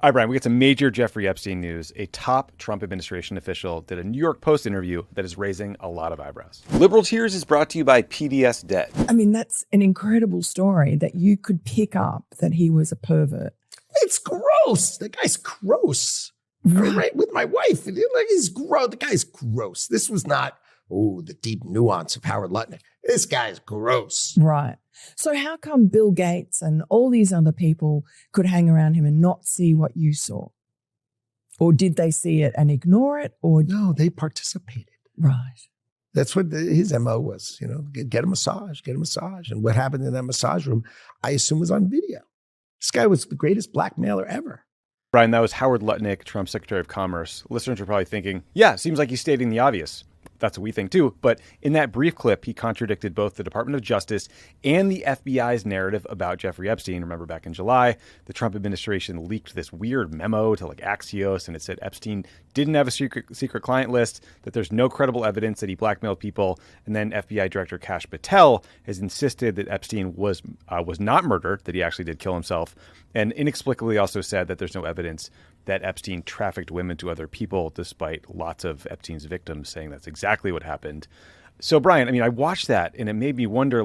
All right, Brian, we get some major Jeffrey Epstein news. A top Trump administration official did a New York Post interview that is raising a lot of eyebrows. Liberal Tears is brought to you by PDS Debt. I mean, that's an incredible story that you could pick up that he was a pervert. It's gross. The guy's gross. Right with my wife. He's gross. The guy's gross. This was not, the deep nuance of Howard Lutnick. This guy's gross. Right. So how come Bill Gates and all these other people could hang around him and not see what you saw? Or did they see it and ignore it? Or no, they participated. Right. That's what his MO was, get a massage. And what happened in that massage room, I assume, was on video. This guy was the greatest blackmailer ever. Brian, that was Howard Lutnick, Trump's Secretary of Commerce. Listeners are probably thinking, yeah, seems like he's stating the obvious. That's what we think too. But in that brief clip, he contradicted both the Department of Justice and the FBI's narrative about Jeffrey Epstein. Remember back in July, the Trump administration leaked this weird memo to Axios, and it said Epstein didn't have a secret client list, that there's no credible evidence that he blackmailed people. And then FBI Director Kash Patel has insisted that Epstein was not murdered, that he actually did kill himself, and inexplicably also said that there's no evidence that Epstein trafficked women to other people, despite lots of Epstein's victims saying that's exactly what happened. So, Brian, I watched that, and it made me wonder,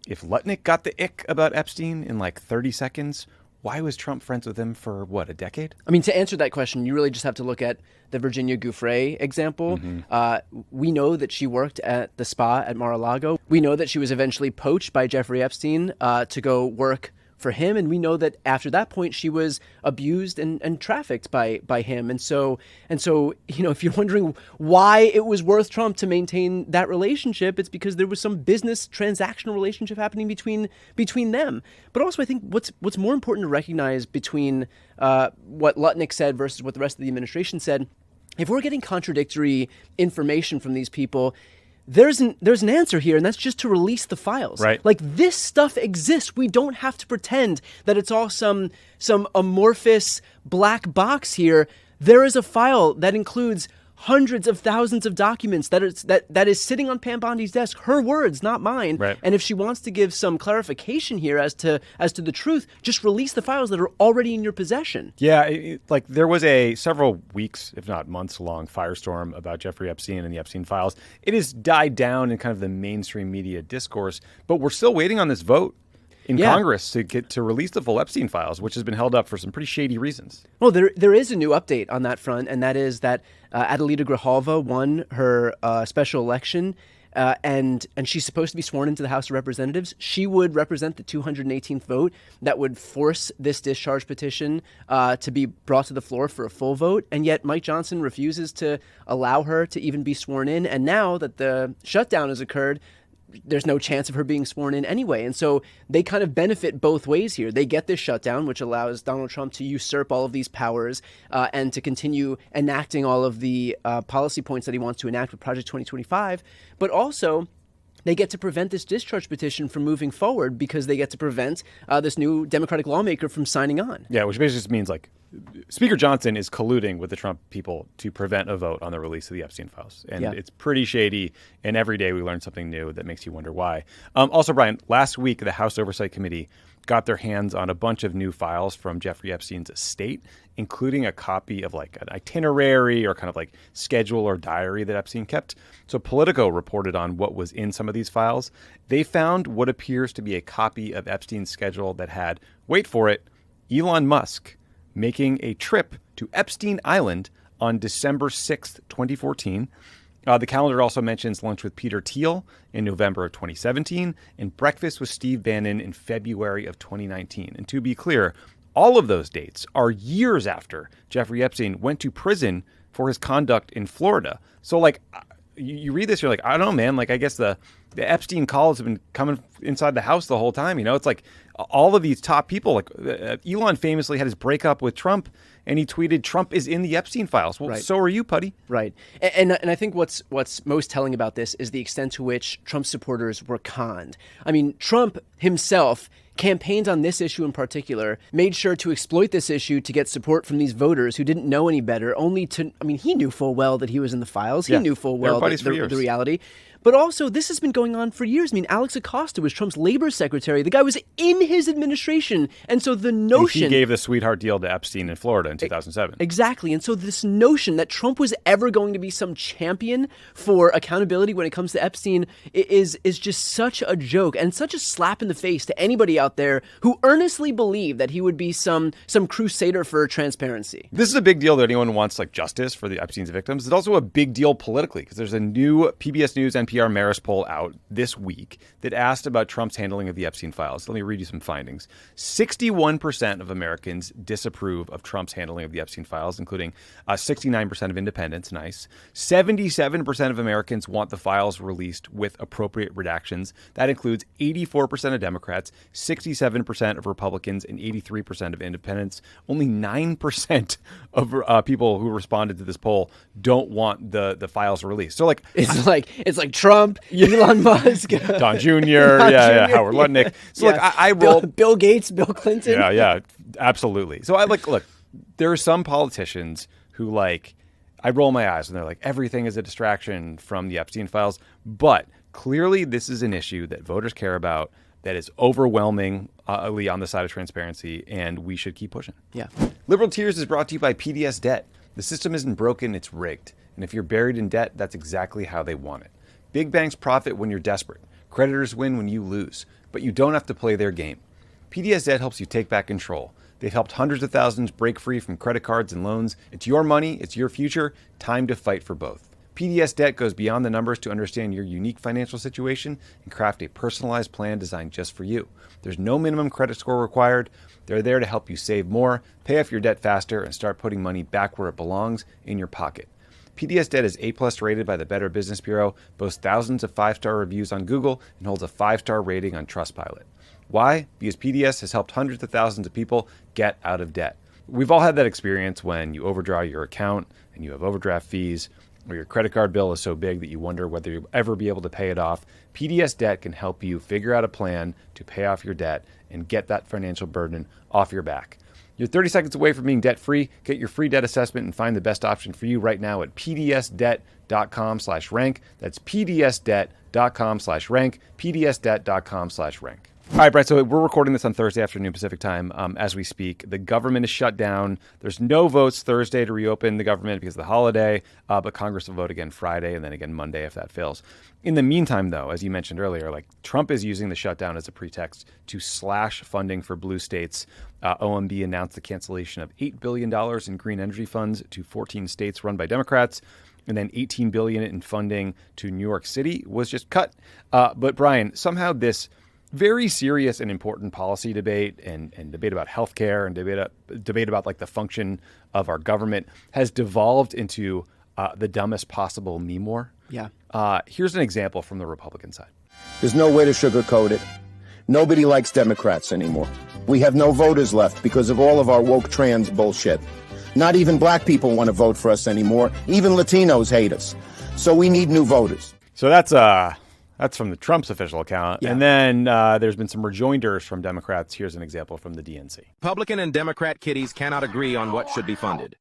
if Lutnick got the ick about Epstein in 30 seconds, why was Trump friends with him for, a decade? To answer that question, you really just have to look at the Virginia Giuffre example. Mm-hmm. We know that she worked at the spa at Mar-a-Lago. We know that she was eventually poached by Jeffrey Epstein to go work for him, and we know that after that point she was abused and trafficked by him. And so if you're wondering why it was worth Trump to maintain that relationship, it's because there was some business transactional relationship happening between them. But also I think what's more important to recognize between what Lutnick said versus what the rest of the administration said, if we're getting contradictory information from these people, there's an answer here, and that's just to release the files. Right. This stuff exists. We don't have to pretend that it's all some amorphous black box here. There is a file that includes hundreds of thousands of documents that is sitting on Pam Bondi's desk. Her words, not mine. Right. And if she wants to give some clarification here as to the truth, just release the files that are already in your possession. Yeah, there was a several weeks, if not months long, firestorm about Jeffrey Epstein and the Epstein files. It has died down in kind of the mainstream media discourse, but we're still waiting on this vote in Congress to get to release the full Epstein files, which has been held up for some pretty shady reasons. Well, there is a new update on that front, and that is that Adelita Grijalva won her special election, and she's supposed to be sworn into the House of Representatives. She would represent the 218th vote that would force this discharge petition to be brought to the floor for a full vote, and yet Mike Johnson refuses to allow her to even be sworn in. And now that the shutdown has occurred, there's no chance of her being sworn in anyway. And so they kind of benefit both ways here. They get this shutdown, which allows Donald Trump to usurp all of these powers and to continue enacting all of the policy points that he wants to enact with Project 2025. But also, they get to prevent this discharge petition from moving forward because they get to prevent this new Democratic lawmaker from signing on. Yeah, which basically just means Speaker Johnson is colluding with the Trump people to prevent a vote on the release of the Epstein files. And It's pretty shady. And every day we learn something new that makes you wonder why. Also, Brian, last week, the House Oversight Committee got their hands on a bunch of new files from Jeffrey Epstein's estate, including a copy of an itinerary or kind of schedule or diary that Epstein kept. So Politico reported on what was in some of these files. They found what appears to be a copy of Epstein's schedule that had, wait for it, Elon Musk making a trip to Epstein Island on December 6th, 2014. The calendar also mentions lunch with Peter Thiel in November of 2017 and breakfast with Steve Bannon in February of 2019. And to be clear, all of those dates are years after Jeffrey Epstein went to prison for his conduct in Florida. So, you read this, you're like, I don't know, man. I guess the Epstein calls have been coming inside the house the whole time. It's all of these top people. Elon famously had his breakup with Trump, and he tweeted, "Trump is in the Epstein files." Well, right. So are you, Putty. Right. And I think what's most telling about this is the extent to which Trump supporters were conned. Trump himself campaigned on this issue in particular, made sure to exploit this issue to get support from these voters who didn't know any better, only to, he knew full well that he was in the files. He knew full well the reality. But also, this has been going on for years. I mean, Alex Acosta was Trump's labor secretary. The guy was in his administration. And so the notion... And he gave the sweetheart deal to Epstein in Florida in 2007. Exactly. And so this notion that Trump was ever going to be some champion for accountability when it comes to Epstein is just such a joke and such a slap in the face to anybody out there who earnestly believed that he would be some crusader for transparency. This is a big deal that anyone wants like justice for the Epstein's victims. It's also a big deal politically because there's a new PBS News NPR Marist poll out this week that asked about Trump's handling of the Epstein files. Let me read you some findings. 61% of Americans disapprove of Trump's handling of the Epstein files, including 69% of independents. Nice. 77% of Americans want the files released with appropriate redactions. That includes 84% of Democrats, 67% of Republicans, and 83% of independents. Only 9% of people who responded to this poll don't want the files released. So it's like Trump, Elon Musk, Don Jr., Howard Lutnick. So I roll Bill Gates, Bill Clinton. Yeah, absolutely. So look, there are some politicians who I roll my eyes and they're like, everything is a distraction from the Epstein files. But clearly this is an issue that voters care about, that is overwhelmingly on the side of transparency, and we should keep pushing. Yeah. Liberal Tears is brought to you by PDS Debt. The system isn't broken, it's rigged. And if you're buried in debt, that's exactly how they want it. Big banks profit when you're desperate. Creditors win when you lose. But you don't have to play their game. PDS Debt helps you take back control. They've helped hundreds of thousands break free from credit cards and loans. It's your money, it's your future. Time to fight for both. PDS Debt goes beyond the numbers to understand your unique financial situation and craft a personalized plan designed just for you. There's no minimum credit score required. They're there to help you save more, pay off your debt faster, and start putting money back where it belongs, in your pocket. PDS Debt is A+ rated by the Better Business Bureau, boasts thousands of 5-star reviews on Google, and holds a 5-star rating on Trustpilot. Why? Because PDS has helped hundreds of thousands of people get out of debt. We've all had that experience when you overdraw your account and you have overdraft fees, or your credit card bill is so big that you wonder whether you'll ever be able to pay it off. PDS Debt can help you figure out a plan to pay off your debt and get that financial burden off your back. You're 30 seconds away from being debt-free. Get your free debt assessment and find the best option for you right now at pdsdebt.com/rank. That's pdsdebt.com/rank, pdsdebt.com/rank. All right, Brett, so we're recording this on Thursday afternoon Pacific time as we speak. The government is shut down. There's no votes Thursday to reopen the government because of the holiday, but Congress will vote again Friday and then again Monday if that fails. In the meantime, though, as you mentioned earlier, Trump is using the shutdown as a pretext to slash funding for blue states. OMB announced the cancellation of $8 billion in green energy funds to 14 states run by Democrats. And then $18 billion in funding to New York City was just cut. But Brian, somehow this very serious and important policy debate and debate about healthcare and debate about the function of our government has devolved into the dumbest possible meme war. Yeah. Here's an example from the Republican side. There's no way to sugarcoat it. Nobody likes Democrats anymore. We have no voters left because of all of our woke trans bullshit. Not even black people want to vote for us anymore. Even Latinos hate us. So we need new voters. So that's from the Trump's official account. Yeah. And then there's been some rejoinders from Democrats. Here's an example from the DNC. Republican and Democrat kiddies cannot agree on what should be funded.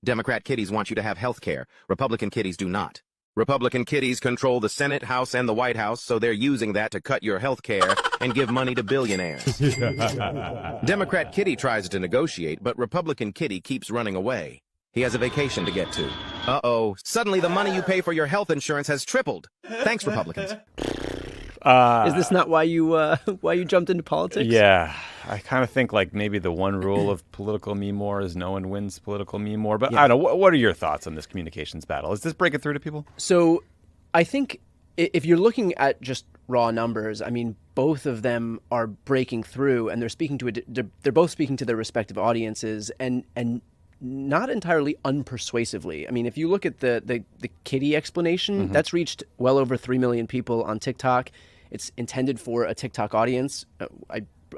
Democrat kiddies want you to have health care. Republican kiddies do not. Republican kiddies control the Senate, House, and the White House, so they're using that to cut your health care and give money to billionaires. Democrat kitty tries to negotiate, but Republican kitty keeps running away. He has a vacation to get to. Uh-oh, suddenly the money you pay for your health insurance has tripled. Thanks, Republicans. Is this not why you jumped into politics? Yeah, I kind of think maybe the one rule of political meme war is no one wins political meme war. But yeah. I don't know. What are your thoughts on this communications battle? Is this breaking through to people? So I think if you're looking at just raw numbers, I mean, both of them are breaking through, and they're both speaking to their respective audiences, and not entirely unpersuasively. I mean, if you look at the kitty explanation, that's reached well over 3 million people on TikTok. It's intended for a TikTok audience.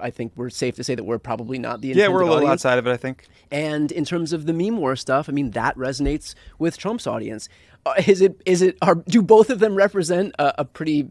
I think we're safe to say that we're probably not the intended audience. Yeah, we're a little audience. outside of it, I think. And in terms of the meme war stuff, I mean, that resonates with Trump's audience. Do both of them represent a pretty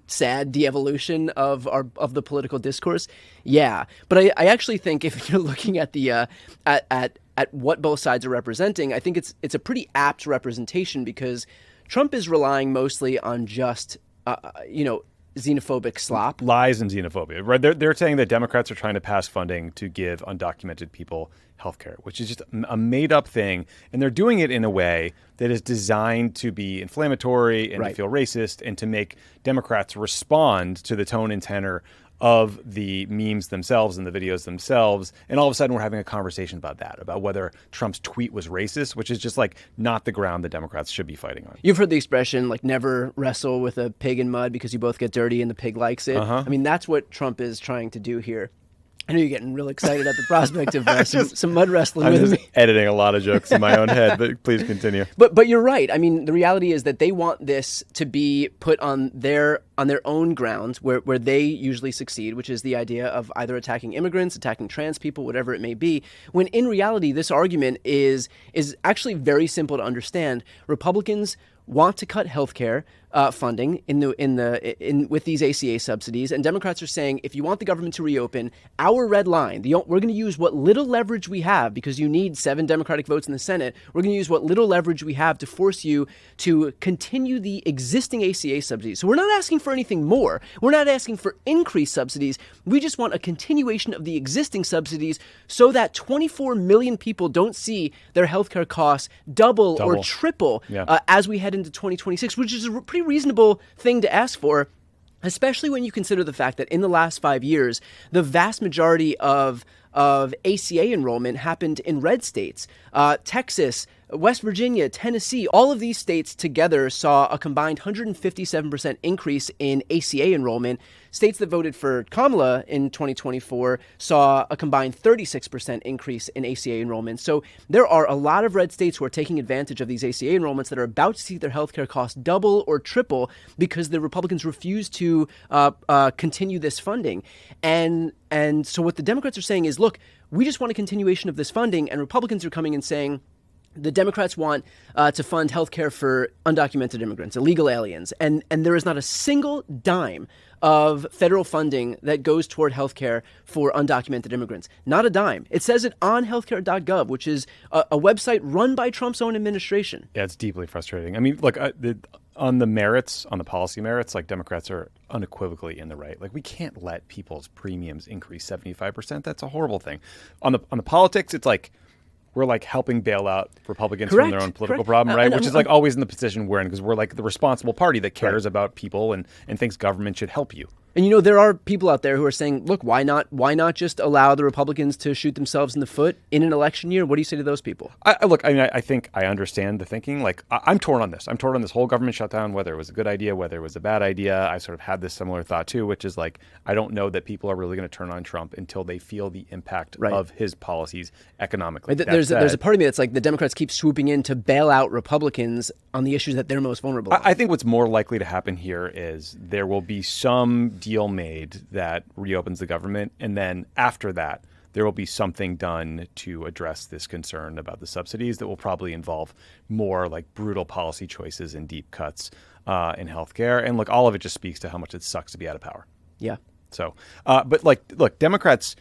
sad de-evolution of the political discourse? Yeah, but I actually think if you're looking at the at what both sides are representing, I think it's a pretty apt representation because Trump is relying mostly on just, xenophobic slop. Lies and xenophobia, right? They're saying that Democrats are trying to pass funding to give undocumented people health care, which is just a made-up thing. And they're doing it in a way that is designed to be inflammatory and to feel racist and to make Democrats respond to the tone and tenor of the memes themselves and the videos themselves. And all of a sudden we're having a conversation about that, about whether Trump's tweet was racist, which is just like not the ground that Democrats should be fighting on. You've heard the expression, like, never wrestle with a pig in mud because you both get dirty and the pig likes it. I mean, that's what Trump is trying to do here. I know you're getting real excited at the prospect of some mud wrestling with me. Editing a lot of jokes in my own head, but please continue. But you're right. I mean, the reality is that they want this to be put on their own grounds where they usually succeed, which is the idea of either attacking immigrants, attacking trans people, whatever it may be, when in reality this argument is actually very simple to understand. Republicans want to cut healthcare funding with these ACA subsidies, and Democrats are saying, if you want the government to reopen, our red line, we're going to use what little leverage we have, because you need 7 Democratic votes in the Senate. We're going to use what little leverage we have to force you to continue the existing ACA subsidies. So we're not asking for anything more. We're not asking for increased subsidies. We just want a continuation of the existing subsidies so that 24 million people don't see their healthcare costs double. Or triple as we head into 2026, which is a pretty reasonable thing to ask for, especially when you consider the fact that in the last 5 years, the vast majority of ACA enrollment happened in red states. Texas, West Virginia, Tennessee, all of these states together saw a combined 157% increase in ACA enrollment. States that voted for Kamala in 2024 saw a combined 36% increase in ACA enrollment. So there are a lot of red states who are taking advantage of these ACA enrollments that are about to see their healthcare costs double or triple because the Republicans refuse to continue this funding. And so what the Democrats are saying is, look, we just want a continuation of this funding, and Republicans are coming and saying, the Democrats want to fund health care for undocumented immigrants, illegal aliens, and there is not a single dime of federal funding that goes toward health care for undocumented immigrants. Not a dime. It says it on healthcare.gov, which is a website run by Trump's own administration. Yeah, it's deeply frustrating. I mean, look, on the merits, on the policy merits, like, Democrats are unequivocally in the right. Like, we can't let people's premiums increase 75%. That's a horrible thing. On the politics, it's like, we're like helping bail out Republicans from their own political problem, right? Which is like always in the position we're in, because we're like the responsible party that cares about people and thinks government should help you. And, there are people out there who are saying, look, why not just allow the Republicans to shoot themselves in the foot in an election year? What do you say to those people? I think I understand the thinking. Like, I'm torn on this. I'm torn on this whole government shutdown, whether it was a good idea, whether it was a bad idea. I sort of had this similar thought too, which is like, I don't know that people are really going to turn on Trump until they feel the impact of his policies economically. There's a part of me that's like, the Democrats keep swooping in to bail out Republicans on the issues that they're most vulnerable on. I think what's more likely to happen here is there will be some deal made that reopens the government, and then after that there will be something done to address this concern about the subsidies that will probably involve more like brutal policy choices and deep cuts in healthcare. And look, all of it just speaks to how much it sucks to be out of power. Yeah. So, but like, look, Democrats,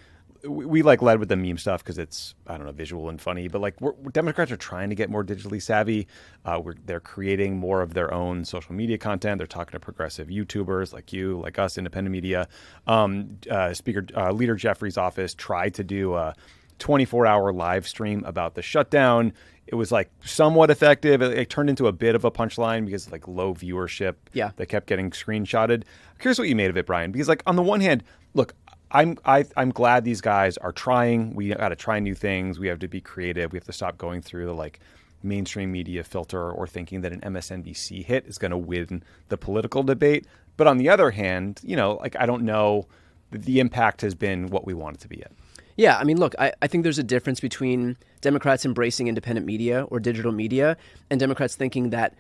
we like led with the meme stuff because it's, I don't know, visual and funny, but like Democrats are trying to get more digitally savvy. They're creating more of their own social media content. They're talking to progressive YouTubers like you, like us, independent media. Leader Jeffrey's office tried to do a 24-hour live stream about the shutdown. It was like somewhat effective. It turned into a bit of a punchline because of like low viewership. Yeah. That kept getting screenshotted. I'm curious what you made of it, Brian, because like on the one hand, look, I'm glad these guys are trying. We got to try new things. We have to be creative. We have to stop going through the like mainstream media filter or thinking that an MSNBC hit is going to win the political debate. But on the other hand, like, I don't know, the impact has been what we want it to be at. Yeah, I mean, look, I think there's a difference between Democrats embracing independent media or digital media and Democrats thinking that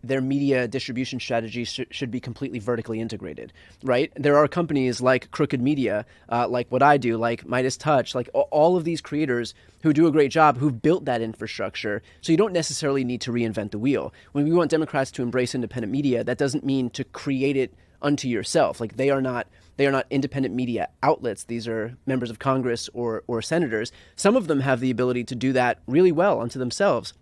their media distribution strategy should be completely vertically integrated, right? There are companies like Crooked Media, like what I do, like Midas Touch, like all of these creators who do a great job, who've built that infrastructure. So you don't necessarily need to reinvent the wheel. When we want Democrats to embrace independent media, that doesn't mean to create it unto yourself. Like, they are not independent media outlets. These are members of Congress or senators. Some of them have the ability to do that really well unto themselves.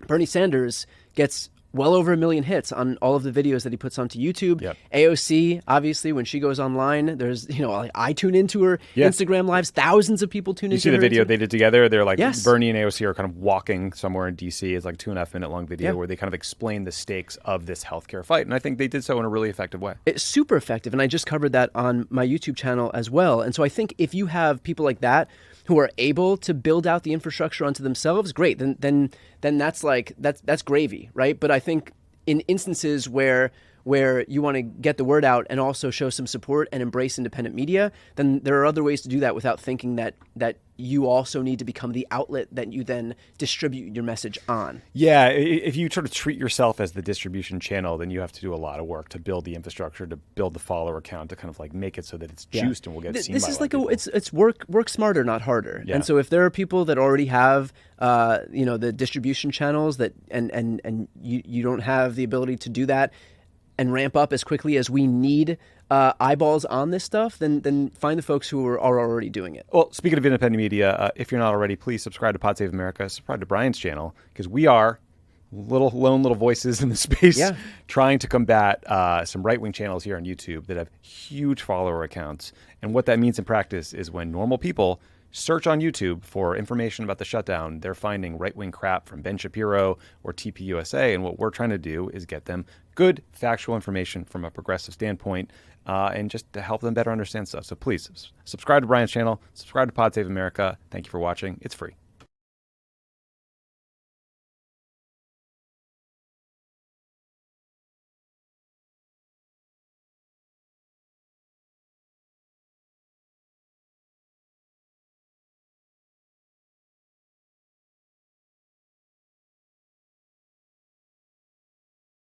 Bernie Sanders gets well over 1 million hits on all of the videos that he puts onto YouTube. Yep. AOC, obviously, when she goes online, there's, like I tune into her Instagram lives. Thousands of people tune into her. You see the video they did together? They're like, Yes. Bernie and AOC are kind of walking somewhere in D.C. It's like 2.5 minute long video where they kind of explain the stakes of this healthcare fight. And I think they did so in a really effective way. It's super effective. And I just covered that on my YouTube channel as well. And so I think if you have people like that who are able to build out the infrastructure onto themselves, great. Then that's gravy, right? But I think in instances where you want to get the word out and also show some support and embrace independent media, then there are other ways to do that without thinking that you also need to become the outlet that you then distribute your message on. Yeah, if you sort of treat yourself as the distribution channel, then you have to do a lot of work to build the infrastructure, to build the follower count, to kind of like make it so that it's juiced and will get seen. This by is a lot of people. it's work smarter, not harder. Yeah. And so if there are people that already have the distribution channels that and you don't have the ability to do that and ramp up as quickly as we need eyeballs on this stuff, then find the folks who are already doing it. Well, speaking of independent media, if you're not already, please subscribe to Pod Save America, subscribe to Brian's channel, because we are lone little voices in the space trying to combat some right-wing channels here on YouTube that have huge follower accounts. And what that means in practice is when normal people search on YouTube for information about the shutdown, they're finding right-wing crap from Ben Shapiro or TPUSA, and what we're trying to do is get them good factual information from a progressive standpoint, and just to help them better understand stuff. So please subscribe to Brian's channel, subscribe to Pod Save America. Thank you for watching. It's free.